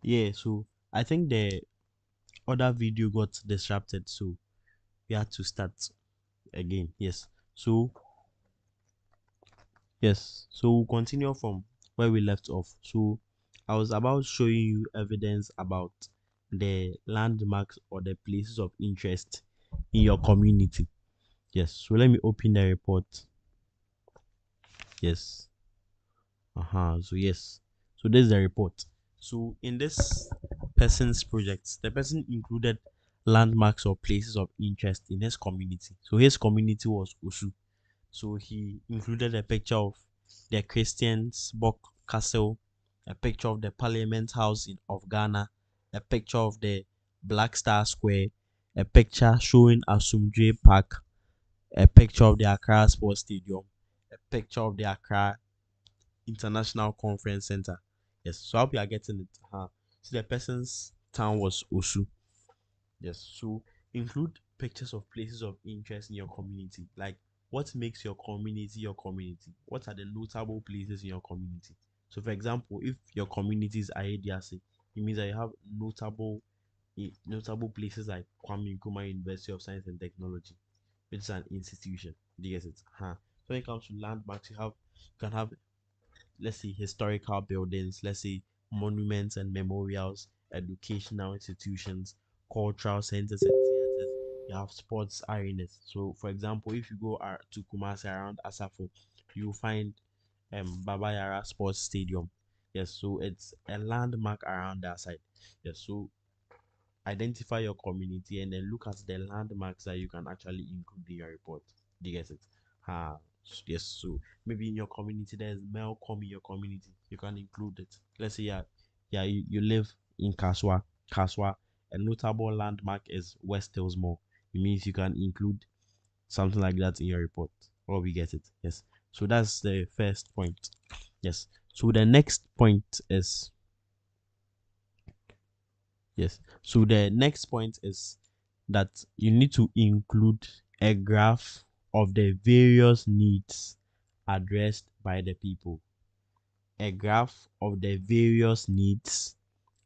Yeah, so I think the other video got disrupted, so we had to start again. So we'll continue from where we left off. So I was about showing you evidence about the landmarks or the places of interest in your community. Yes, so let me open the report. Yes. So yes, so this is the report. So in this person's project, the person included landmarks or places of interest in his community. So his community was Osu. So he included a picture of the Christiansborg Castle, a picture of the Parliament House of Ghana, a picture of the Black Star Square, a picture showing Asumdwe Park, a picture of the Accra Sports Stadium, a picture of the Accra International Conference Center. Yes, so I hope you are getting it. So the person's town was Osu. Yes, so include pictures of places of interest in your community. Like what makes your community your community? What are the notable places in your community? So, for example, if your community is Ayediase, it means that you have notable places like Kwame Nkrumah University of Science and Technology, which is an institution. Do you get it? So when it comes to landmarks, you can have, let's say, historical buildings, let's say monuments and memorials, educational institutions, cultural centers and theaters. You have sports arenas. So for example, if you go to Kumasi around Asafo, you'll find Baba Yara Sports Stadium. Yes, so it's a landmark around that side. Yes, so identify your community and then look at the landmarks that you can actually include in your report. Do you get it? Ah, yes. So maybe in your community there's Melcom in your community. You can include it. Let's say you live in Kaswa. A notable landmark is West Hills Mall. It means you can include something like that in your report. Or we get it. Yes. So that's the first point. Yes. So the next point is Yes. So the next point is that you need to include a graph of the various needs addressed by the people. A graph of the various needs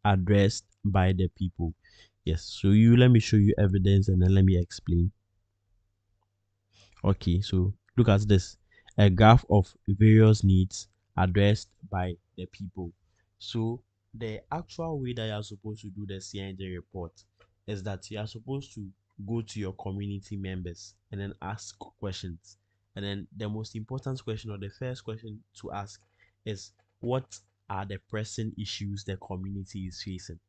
addressed by the people. Yes. So you let me show you evidence and then let me explain. Okay, so look at this. A graph of various needs addressed by the people. So the actual way that you are supposed to do the CNJ report is that you are supposed to go to your community members and then ask questions. And then the most important question or the first question to ask is, what are the pressing issues the community is facing?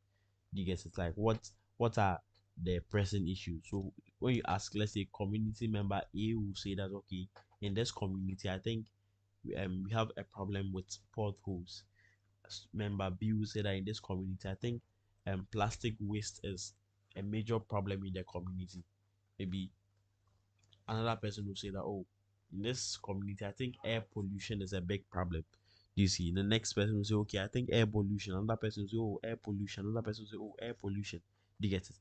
You get it? Like what are the pressing issues? So when you ask, let's say community member A will say that, okay, in this community, I think we have a problem with potholes. Member B will say that in this community, I think plastic waste is a major problem in the community. Maybe another person will say that, oh, in this community I think air pollution is a big problem. You see, the next person will say, okay, I think air pollution. Another person will say, oh, air pollution. Another person will say, oh, air pollution. Do you get it?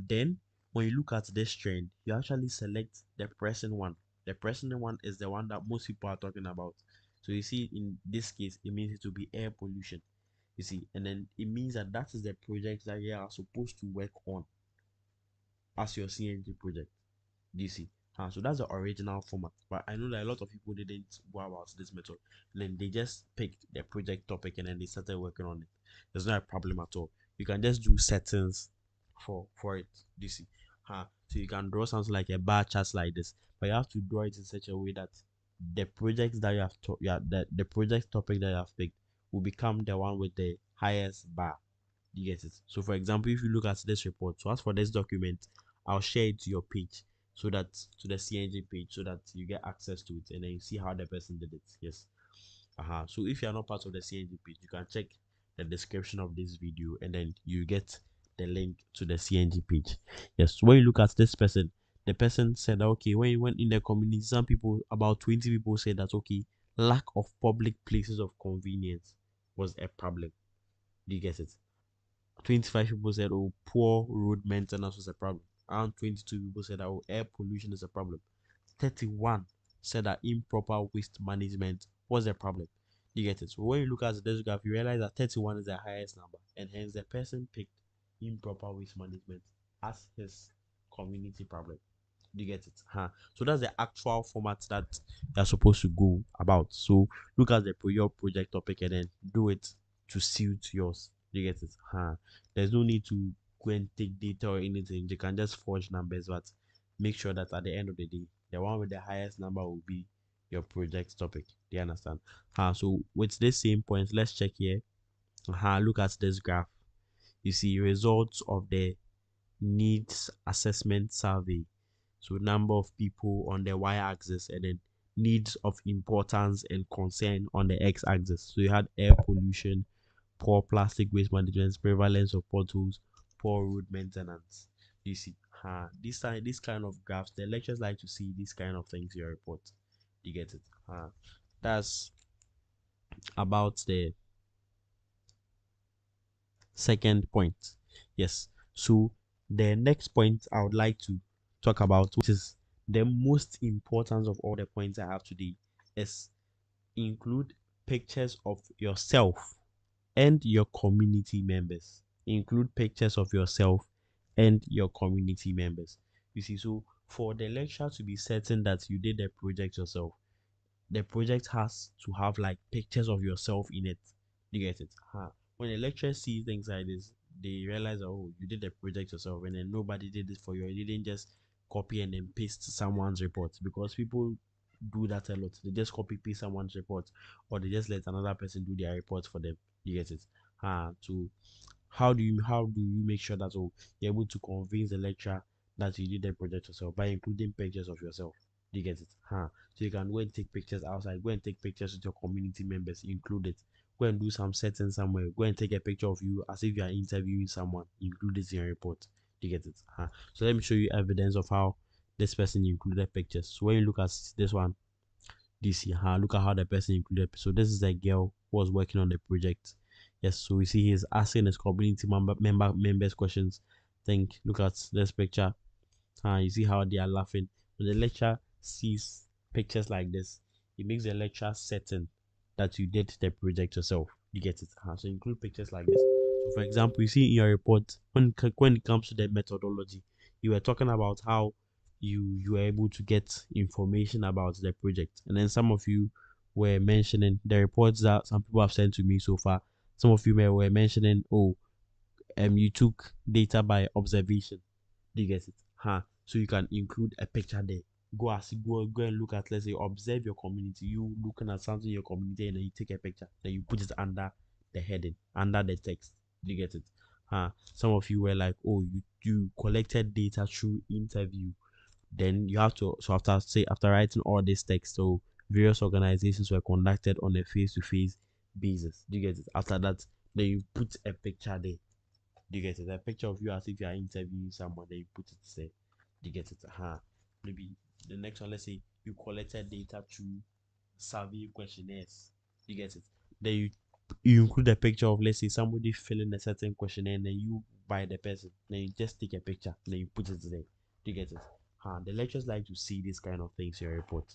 Then when you look at this trend, you actually select the present one. The present one is the one that most people are talking about. So you see, in this case, it means it will be air pollution. You see, and then it means that that is the project that you are supposed to work on as your CNG project. DC. So that's the original format. But I know that a lot of people didn't go about this method. And then they just picked the project topic and then they started working on it. There's not a problem at all. You can just do settings for it. DC. So you can draw something like a bar chart like this, but you have to draw it in such a way that the projects that you have to yeah the project topic that you have picked will become the one with the highest bar. You get it? So for example, if you look at this report, so as for this document, I'll share it to your page, so that to the CNG page, so that you get access to it and then you see how the person did it. Yes. So if you are not part of the CNG page, you can check the description of this video and then you get the link to the CNG page. Yes. So when you look at this person, the person said, okay, when you went in the community, some people, about 20 people, said that, okay, lack of public places of convenience was a problem. Do you get it? 25 people said, oh, poor road maintenance was a problem. Around 22 people said that, oh, air pollution is a problem. 31 said that improper waste management was a problem. You get it? So when you look at this graph, you realize that 31 is the highest number, and hence the person picked improper waste management as his community problem. You get it? So that's the actual format that you're supposed to go about. So look at your project topic and then do it to suit yours. You get it? There's no need to go and take data or anything. You can just forge numbers, but make sure that at the end of the day, the one with the highest number will be your project topic. Do you understand? So with this same point, let's check here. Look at this graph. You see results of the needs assessment survey. So number of people on the y-axis and then needs of importance and concern on the x-axis. So you had air pollution, poor plastic waste management, prevalence of potholes, poor road maintenance. You see, this kind of graphs, the lecturers like to see these kind of things in your report. You get it? That's about the second point. Yes. So the next point I would like to talk about, which is the most important of all the points I have today, is include pictures of yourself and your community members. Include pictures of yourself and your community members. You see, so for the lecturer to be certain that you did the project yourself, the project has to have like pictures of yourself in it. You get it? When the lecturers see things like this, they realize, oh, you did the project yourself, and then nobody did it for you. You didn't just copy and then paste someone's report, because people do that a lot. They just copy paste someone's report, or they just let another person do their report for them. You get it? To how do you make sure that, oh, you're able to convince the lecturer that you did the project yourself by including pictures of yourself? Do you get it? So you can go and take pictures outside, go and take pictures with your community members, include it. Go and do some setting somewhere, go and take a picture of you as if you are interviewing someone, include it in your report. Do you get it? So let me show you evidence of how this person included pictures. So when you look at this one, this here, look at how the person included. So this is a girl who was working on the project. Yes, so we see he's asking his community members questions. Look at this picture. You see how they are laughing. When the lecturer sees pictures like this, it makes the lecturer certain that you did the project yourself. You get it? So include pictures like this. So for example, you see in your report, when it comes to the methodology, you were talking about how you were able to get information about the project, and then some of you were mentioning the reports that some people have sent to me so far. Some of you were mentioning, oh, you took data by observation. Do you get it? So you can include a picture there. Go and look at, let's say, observe your community. You looking at something in your community, and then you take a picture. Then you put it under the heading, under the text. Do you get it? Some of you were like, oh, you collected data through interview. Then you have to, so after writing all this text, so various organizations were conducted on a face-to-face basis. Do you get it? After that, then you put a picture there. Do you get it? A picture of you as if you are interviewing someone, then you put it there. Do you get it? Maybe the next one, let's say you collected data through survey questionnaires. You get it? Then you include a picture of, let's say, somebody filling a certain questionnaire, and then you by the person. Then you just take a picture, then you put it there. Do you get it? The lecturers like to see these kind of things in your report.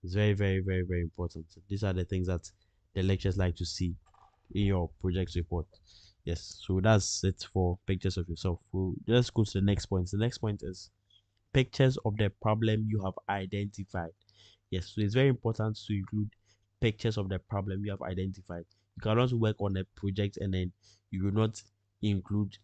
It's very, very, very, very important. These are the things that the lecturers like to see in your project report. Yes, so that's it for pictures of yourself. Let's go to the next point. The next point is pictures of the problem you have identified. Yes, so it's very important to include pictures of the problem you have identified. You cannot work on a project and then you will not include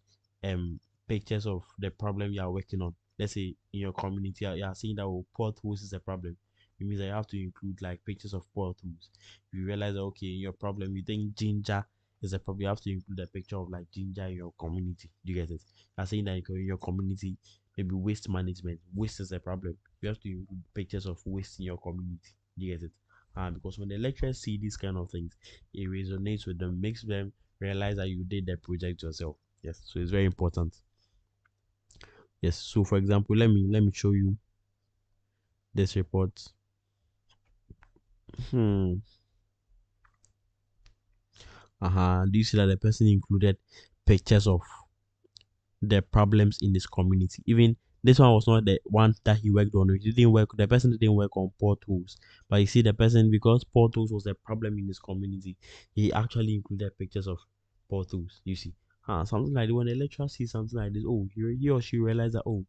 pictures of the problem you are working on. Let's say in your community you are saying that, oh, potholes is a problem. It means that you have to include like pictures of potholes. If you realize that, okay, in your problem you think ginger is a problem, you have to include a picture of like ginger in your community. Do you get it? You are saying that in your community, maybe waste management, waste is a problem, you have to include pictures of waste in your community. You get it? Because when the lecturers see these kind of things, it resonates with them, makes them realize that you did the project yourself. Yes, so it's very important. Yes, so for example, let me show you this report. hmm do you see that the person included pictures of the problems in this community? Even This one was not the one that he worked on. He didn't work. The person didn't work on portals, but you see, the person, because portals was a problem in his community, he actually included pictures of portals. You see, something like that. When the lecturer sees something like this, oh, he or she realized that, oh,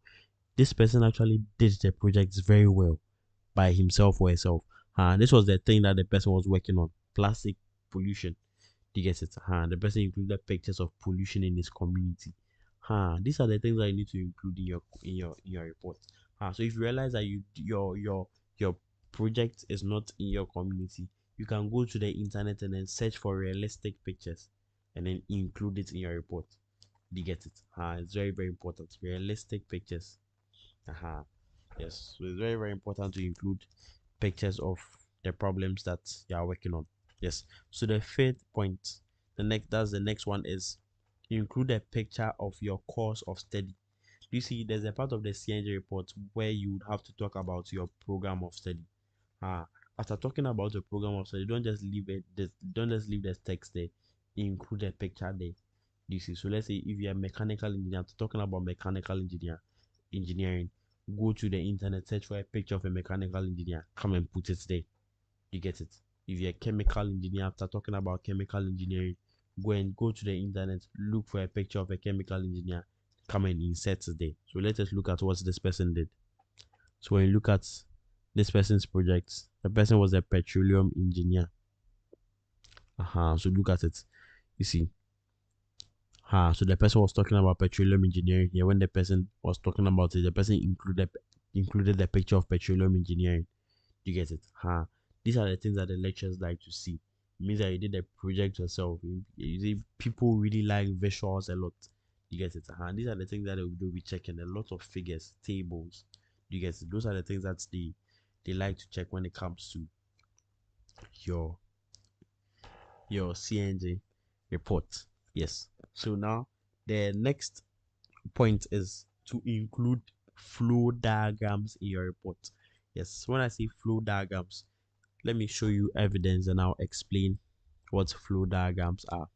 this person actually did the project very well by himself or herself. This was the thing that the person was working on: plastic pollution. Do you get it? The person included pictures of pollution in his community. These are the things that you need to include in your report. So if you realize that your project is not in your community, you can go to the internet and then search for realistic pictures and then include it in your report. Do you get it? It's very, very important. Realistic pictures. Yes. So it's very, very important to include pictures of the problems that you are working on. Yes. So the fifth point, the next one is include a picture of your course of study. You see, there's a part of the CNG report where you would have to talk about your program of study. Ah, After talking about your program of study, don't just leave the text there. Include a picture there. You see, so let's say if you're a mechanical engineer, after talking about engineering, go to the internet, search for a picture of a mechanical engineer, come and put it there. You get it? If you're a chemical engineer, after talking about chemical engineering, go to the internet, look for a picture of a chemical engineer, come and insert it there. So let us look at what this person did. So when you look at this person's project, the person was a petroleum engineer. So look at it. You see, so the person was talking about petroleum engineering here. When the person was talking about it, the person included the picture of petroleum engineering. You get it? These are the things that the lecturers like to see. It means that you did the project yourself. You see, people really like visuals a lot. You get it? These are the things that they'll be checking. A lot of figures, tables. You get it? Those are the things that they like to check when it comes to your your CNG report. Yes. So now the next point is to include flow diagrams in your report. Yes. When I say flow diagrams, let me show you evidence and I'll explain what flow diagrams are.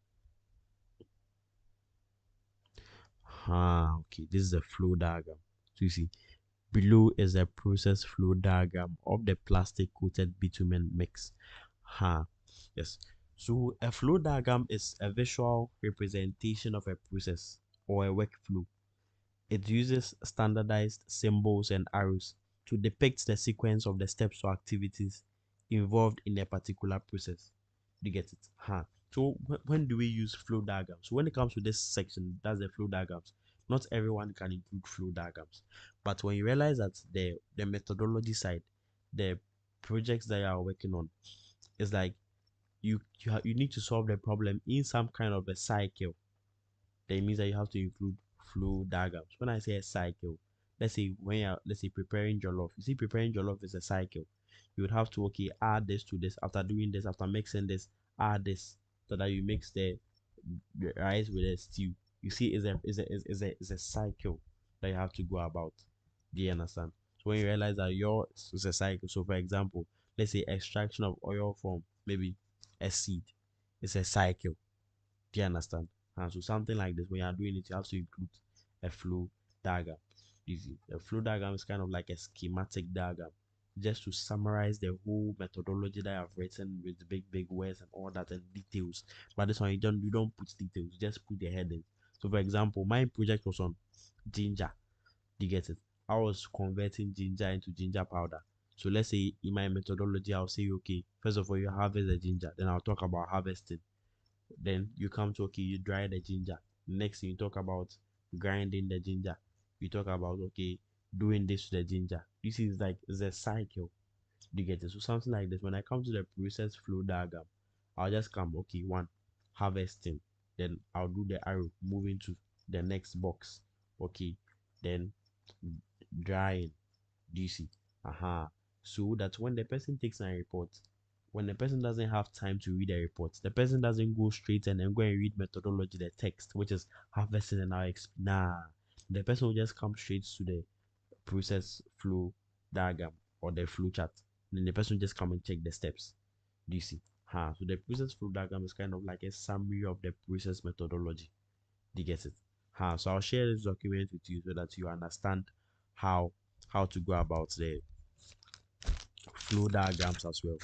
Okay, this is a flow diagram. So you see, below is a process flow diagram of the plastic coated bitumen mix. Yes. So a flow diagram is a visual representation of a process or a workflow. It uses standardized symbols and arrows to depict the sequence of the steps or activities involved in a particular process. Do you get it? So when do we use flow diagrams? So when it comes to this section, that's the flow diagrams. Not everyone can include flow diagrams, but when you realize that the methodology side, the projects that you are working on, is like you need to solve the problem in some kind of a cycle. That means that you have to include flow diagrams. When I say a cycle, let's say preparing jollof. You see, preparing jollof is a cycle. You would have to add this to this, after doing this, after mixing this, add this, so that you mix the rice with the stew. You see, is a cycle that you have to go about. Do you understand? So when you realize that yours is a cycle, so for example, let's say extraction of oil from maybe a seed, it's a cycle. Do you understand? And so something like this, when you are doing it, you have to include a flow diagram. Easy. A flow diagram is kind of like a schematic diagram, just to summarize the whole methodology that I've written with big words and all that and details. But this one you don't put details, you just put the heading. So for example, my project was on ginger. Do you get it? I was converting ginger into ginger powder. So let's say in my methodology, I'll say, okay, first of all, you harvest the ginger, then I'll talk about harvesting. Then you come to, you dry the ginger. Next thing you talk about grinding the ginger. You talk about, doing this to the ginger. This is like, it's a cycle. Do you get it? So something like this. When I come to the process flow diagram, I'll just come, one, harvesting. Then I'll do the arrow moving to the next box. Then drying. Do you see? So that when the person takes my report, when the person doesn't have time to read a report, the person doesn't go straight and then go and read methodology, the text, which is harvesting and now nah. The person will just come straight to the process flow diagram or the flow chart. Then the person will just come and check the steps. Do you see? So the process flow diagram is kind of like a summary of the process methodology. Do you get it? So I'll share this document with you so that you understand how to go about the flow diagrams as well.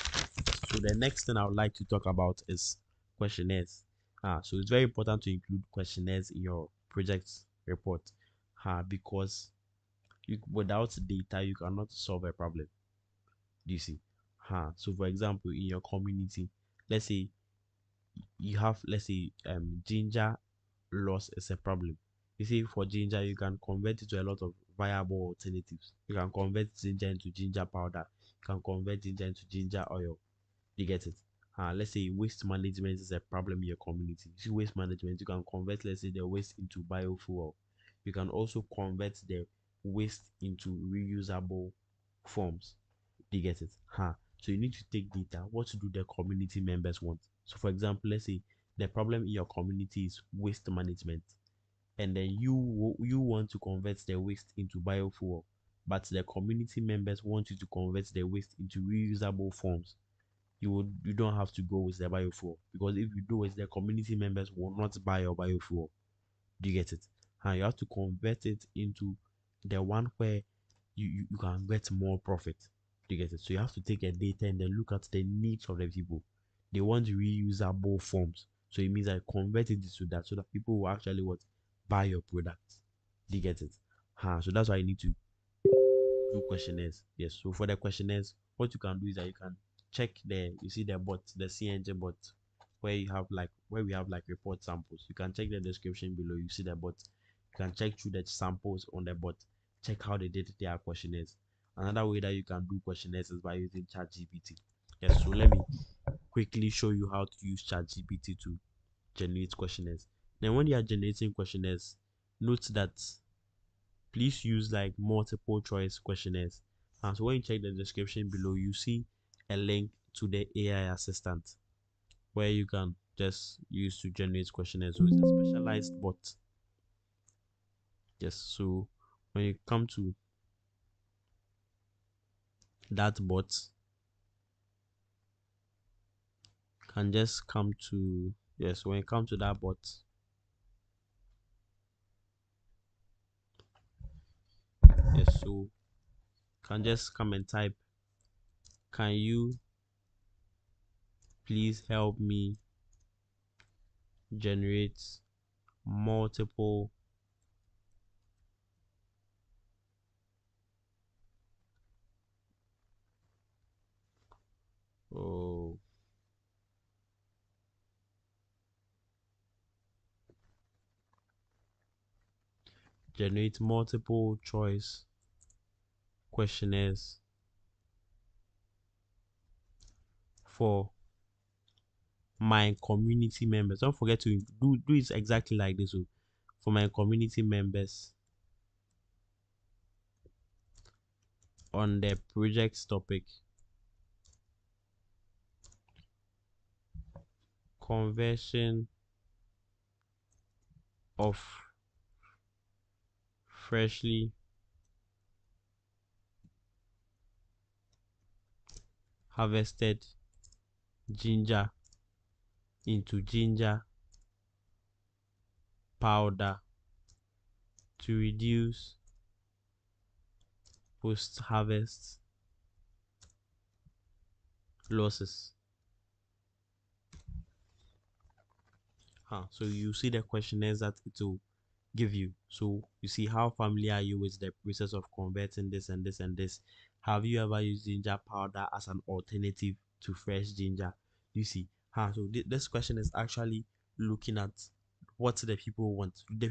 So the next thing I would like to talk about is questionnaires. So it's very important to include questionnaires in your project report, because without data you cannot solve a problem. Do you see? So for example, in your community, let's say you have, let's say, ginger loss is a problem. You see, for ginger you can convert it to a lot of viable alternatives. You can convert ginger into ginger powder, you can convert ginger into ginger oil. You get it? Let's say waste management is a problem in your community. You see, waste management, you can convert, let's say, the waste into biofuel. You can also convert the waste into reusable forms. Do you get it? So you need to take data. What do the community members want? So for example, let's say the problem in your community is waste management, and then you want to convert the waste into biofuel, but the community members want you to convert the waste into reusable forms. You don't have to go with the biofuel, because if you do it, the community members will not buy your biofuel. Do you get it? And you have to convert it into the one where you can get more profit. Do you get it? So you have to take a data and then look at the needs of the people. They want reusable forms. So it means I convert it into that so that people will actually what buy your products. Do you get it? So that's why you need to do questionnaires. Yes. So for the questionnaires, what you can do is that you can check you see the bot, the CNG bot, where we have like report samples. You can check the description below. You see the bot. You can check through the samples on the bot. Check how they did their questionnaires. Another way that you can do questionnaires is by using ChatGPT. Yes. So let me quickly show you how to use ChatGPT to generate questionnaires. Then when you are generating questionnaires, note that please use like multiple choice questionnaires. And so when you check the description below, you see a link to the AI assistant where you can just use to generate questionnaires. So it's a specialized bot. Yes. So when you come to that bot, can just come to, yes, when you come to that bot, yes, so can just come and type, can you please help me generate multiple oh generate multiple choice questionnaires for my community members. Don't forget to do it exactly like this. So for my community members on the project topic, conversion of freshly harvested ginger into ginger powder to reduce post harvest losses. So you see the questionnaires that it will give you. So you see, how familiar are you with the process of converting this and this and this? Have you ever used ginger powder as an alternative to fresh ginger? You see, so this question is actually looking at what the people want. The